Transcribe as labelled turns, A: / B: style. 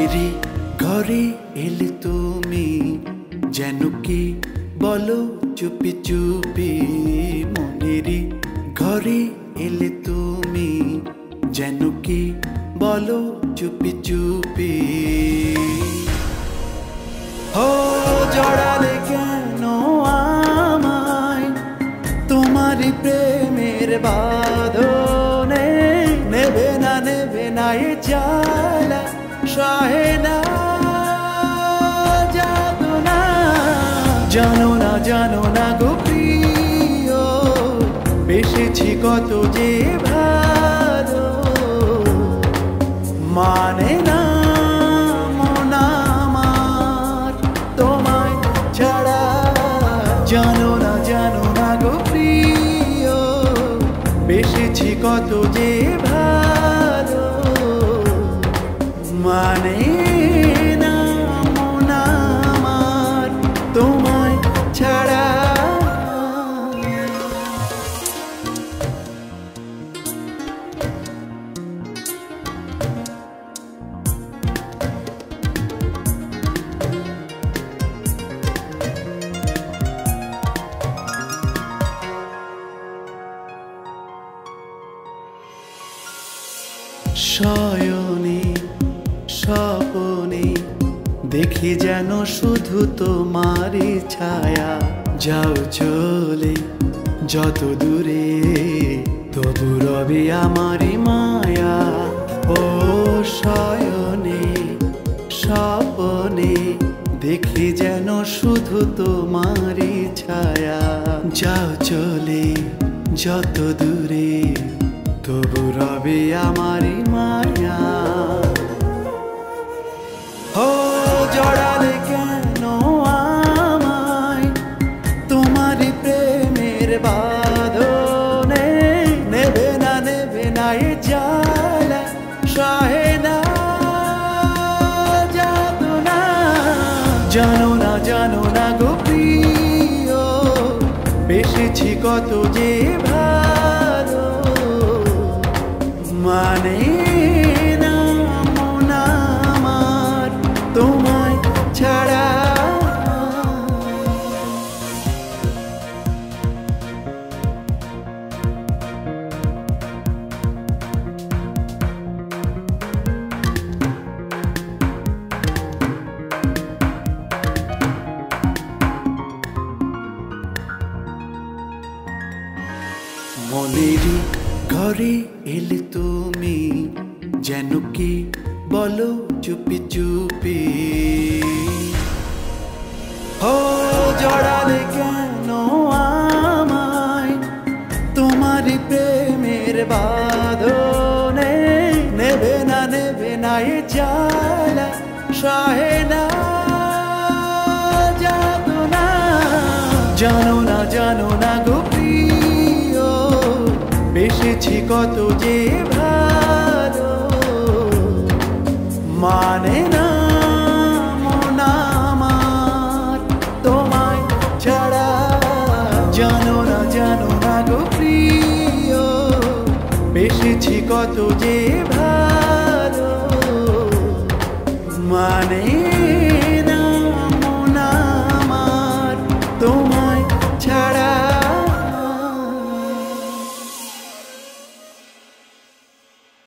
A: মনেরই ঘরে এলে তুমি যেন কি বলো চুপি চুপি। মনেরই ঘরে এলে তুমি যেন কি বলো চুপি চুপি। ও জড়ালে কেন আমায় তোমারই প্রেমের বাঁধনে। নেবে না এ জ্বালা সহে না যাতনা। জানো না গো প্রিয় বেসেছি কত যে ভালো। মানে না মন আমার তোমায় ছাড়া। জানো না গো প্রিয় বেসেছি কত যে ভালো। মানে না মন আমার তোমায় ছাড়া। শয়নে স্বপনে দেখি যেন শুধু তোমারই ছায়া। যাও চলে যত দূরে তবু রবে আমারই মায়া। ও শয়নে স্বপনে দেখি যেন শুধু তোমারই ছায়া। যাও চলে যত দূরে তবু রবে আমারই মায়া। ও জড়ালে কেন আমায় তোমারই প্রেমের বাঁধনে। নেবে না এ জ্বালা সহে না যাতনা। জানো না গো প্রিয় বেসেছি কত যে ভালো। মানে না মন আমার তোমায় ছাড়া। মনেরই ঘরে এলে তুমি যেন কি বলো চুপি চুপি। ও জড়ালে কেন আমায় তোমারই প্রেমের বাঁধনে। নেবে না এ জ্বালা সহে না যাতনা। জানো না গো প্রিয় বেসেছি কত যে ভালো। মানে না মন আমার তোমায় ছাড়া। জানো না গো প্রিয় বেসেছি কত যে